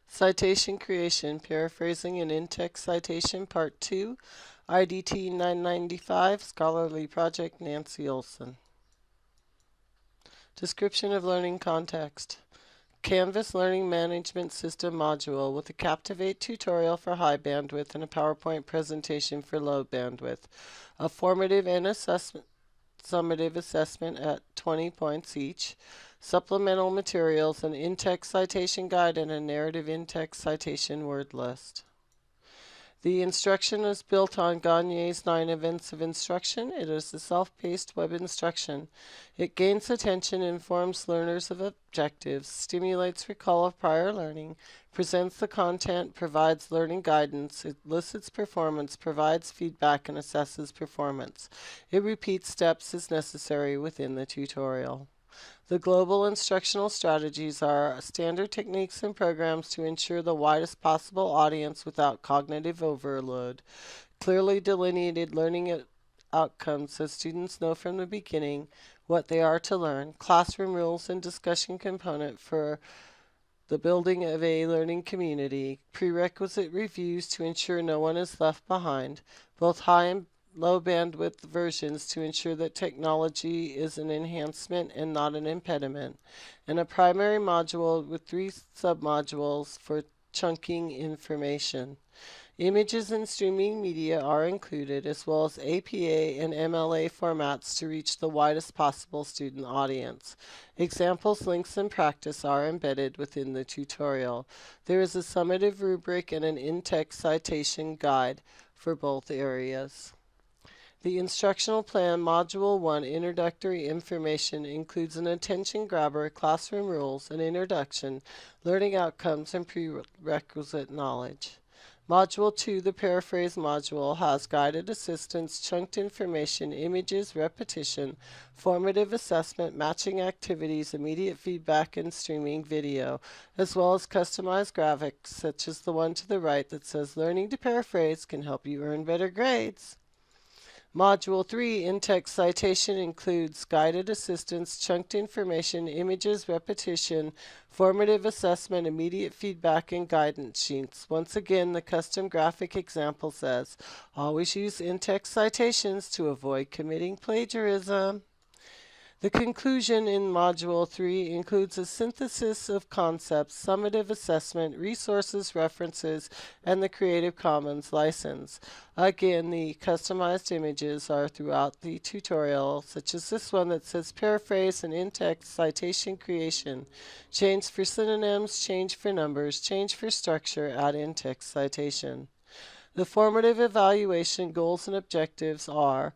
Citation Creation, Paraphrasing and In-Text Citation, Part 2, IDT 995, Scholarly Project, Nancy Olson. Description of Learning Context. Canvas Learning Management System module with a Captivate tutorial for high bandwidth and a PowerPoint presentation for low bandwidth. A formative and summative assessment at 20 points each. Supplemental materials, an in-text citation guide, and a narrative in-text citation word list. The instruction is built on Gagne's 9 events of instruction. It is a self-paced web instruction. It gains attention, informs learners of objectives, stimulates recall of prior learning, presents the content, provides learning guidance, elicits performance, provides feedback, and assesses performance. It repeats steps as necessary within the tutorial. The global instructional strategies are standard techniques and programs to ensure the widest possible audience without cognitive overload. Clearly delineated learning outcomes so students know from the beginning what they are to learn. Classroom rules and discussion component for the building of a learning community. Prerequisite reviews to ensure no one is left behind. Both high and low bandwidth versions to ensure that technology is an enhancement and not an impediment, and a primary module with 3 submodules for chunking information. Images and streaming media are included, as well as APA and MLA formats to reach the widest possible student audience. Examples, links, and practice are embedded within the tutorial. There is a summative rubric and an in-text citation guide for both areas. The instructional plan, Module 1, Introductory Information, includes an attention grabber, classroom rules, an introduction, learning outcomes, and prerequisite knowledge. Module 2, the Paraphrase module, has guided assistance, chunked information, images, repetition, formative assessment, matching activities, immediate feedback, and streaming video, as well as customized graphics, such as the one to the right that says, "Learning to paraphrase can help you earn better grades." Module 3, in-text citation, includes guided assistance, chunked information, images, repetition, formative assessment, immediate feedback, and guidance sheets. Once again, the custom graphic example says, "Always use in-text citations to avoid committing plagiarism." The conclusion in Module 3 includes a synthesis of concepts, summative assessment, resources, references, and the Creative Commons license. Again, the customized images are throughout the tutorial, such as this one that says Paraphrase and In-Text Citation Creation. Change for synonyms, change for numbers, change for structure, add in-text citation. The formative evaluation goals and objectives are: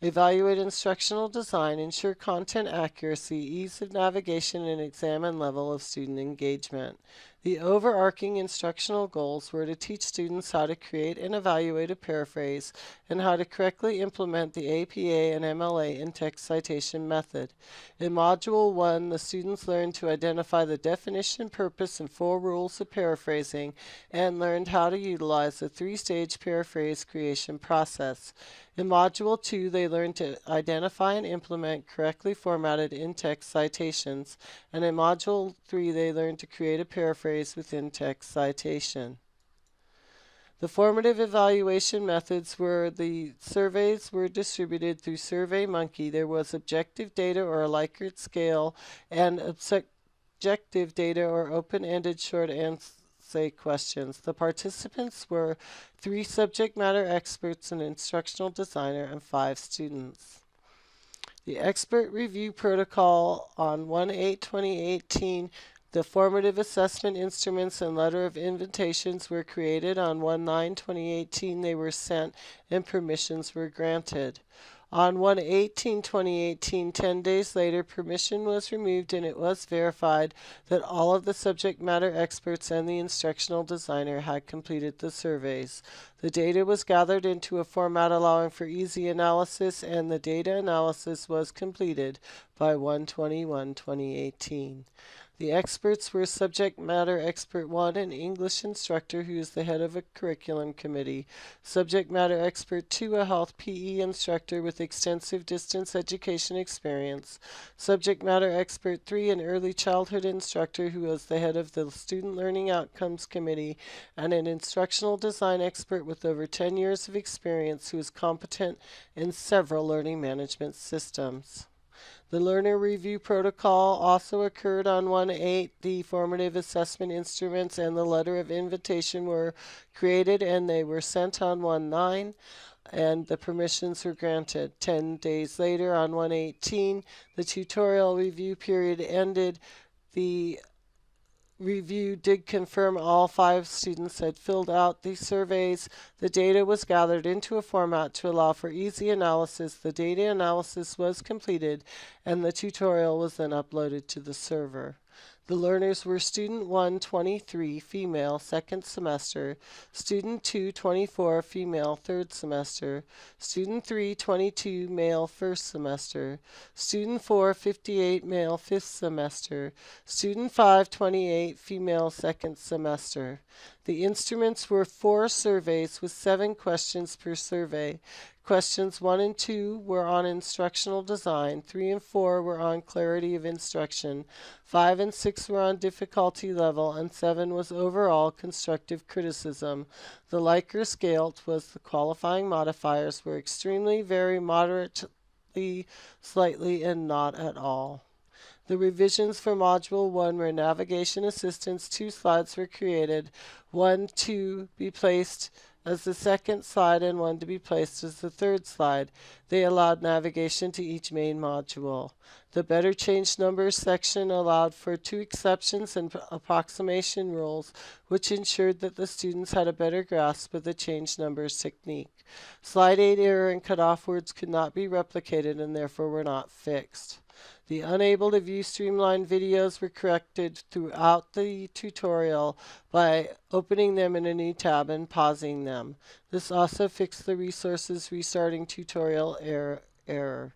evaluate instructional design, ensure content accuracy, ease of navigation, and examine level of student engagement. The overarching instructional goals were to teach students how to create and evaluate a paraphrase and how to correctly implement the APA and MLA in-text citation method. In Module 1, the students learned to identify the definition, purpose, and 4 rules of paraphrasing and learned how to utilize the 3-stage paraphrase creation process. In Module 2, they learned to identify and implement correctly formatted in-text citations, and in Module 3, they learned to create a paraphrase with in-text citation. The formative evaluation methods were: the surveys were distributed through SurveyMonkey. There was objective data or a Likert scale, and subjective data or open-ended short answer questions. The participants were 3 subject matter experts, an instructional designer, and 5 students. The expert review protocol on 1/8/2018. The formative assessment instruments and letter of invitations were created on 1/9/2018. They were sent and permissions were granted. On 1/18/2018, 10 days later, permission was removed and it was verified that all of the subject matter experts and the instructional designer had completed the surveys. The data was gathered into a format allowing for easy analysis, and the data analysis was completed by 1/21/2018. The experts were Subject Matter Expert 1, an English instructor who is the head of a curriculum committee; Subject Matter Expert 2, a health PE instructor with extensive distance education experience; Subject Matter Expert 3, an early childhood instructor who is the head of the Student Learning Outcomes Committee; and an instructional design expert with over 10 years of experience who is competent in several learning management systems. The learner review protocol also occurred on 1/8. The formative assessment instruments and the letter of invitation were created and they were sent on 1/9, and the permissions were granted. 10 days later, on 1/18, the tutorial review period ended. The review did confirm all 5 students had filled out the surveys. The data was gathered into a format to allow for easy analysis. The data analysis was completed and the tutorial was then uploaded to the server. The learners were Student 1, 23, female, second semester; Student 2, 24, female, third semester; Student 3, 22, male, first semester; Student 4, 58, male, fifth semester; Student 5, 28, female, second semester. The instruments were 4 surveys with 7 questions per survey. Questions 1 and 2 were on instructional design, 3 and 4 were on clarity of instruction, 5 and 6 were on difficulty level, and 7 was overall constructive criticism. The Likert scale was the qualifying modifiers were extremely, very, moderately, slightly, and not at all. The revisions for Module 1 were navigation assistance. 2 slides were created, 1 to be placed as the second slide and 1 to be placed as the third slide. They allowed navigation to each main module. The Better Change Numbers section allowed for 2 exceptions and approximation rules, which ensured that the students had a better grasp of the change numbers technique. Slide 8 error and cutoff words could not be replicated and therefore were not fixed. The unable to view streamlined videos were corrected throughout the tutorial by opening them in a new tab and pausing them. This also fixed the resources restarting tutorial error.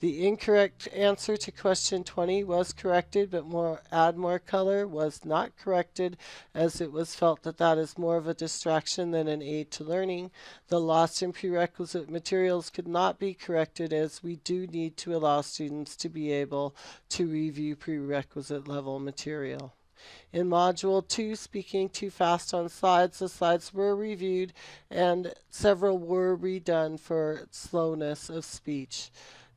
The incorrect answer to question 20 was corrected, but add more color was not corrected, as it was felt that that is more of a distraction than an aid to learning. The lost in prerequisite materials could not be corrected, as we do need to allow students to be able to review prerequisite level material. In Module 2, speaking too fast on slides, the slides were reviewed and several were redone for slowness of speech.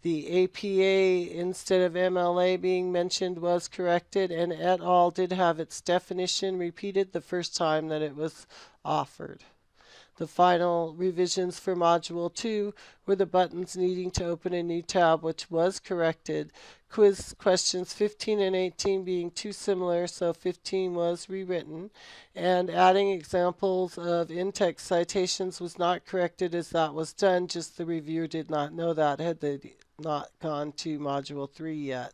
The APA instead of MLA being mentioned was corrected, and et al. Did have its definition repeated the first time that it was offered. The final revisions for Module 2 were the buttons needing to open a new tab, which was corrected. Quiz questions 15 and 18 being too similar, so 15 was rewritten. And adding examples of in-text citations was not corrected, as that was done, just the reviewer did not know that, had they not gone to Module 3 yet.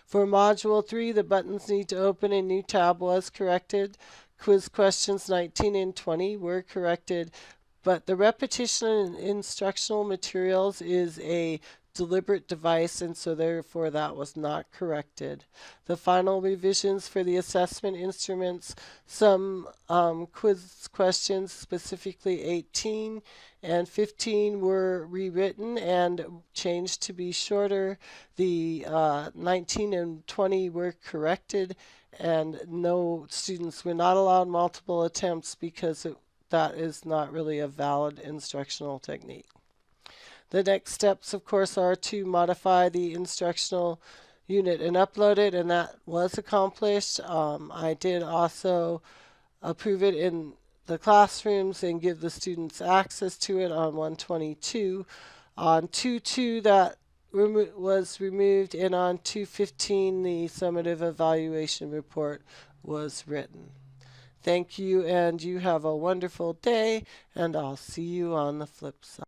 For Module 3, the buttons need to open a new tab was corrected. Quiz questions 19 and 20 were corrected, but the repetition in instructional materials is a deliberate device, and so therefore that was not corrected. The final revisions for the assessment instruments, some quiz questions, specifically 18 and 15, were rewritten and changed to be shorter. The 19 and 20 were corrected, and no students were not allowed multiple attempts because that is not really a valid instructional technique. The next steps, of course, are to modify the instructional unit and upload it, and that was accomplished. I did also approve it in the classrooms and give the students access to it on 122. On 2.2 that was removed, and on 2.15 the summative evaluation report was written. Thank you, and you have a wonderful day, and I'll see you on the flip side.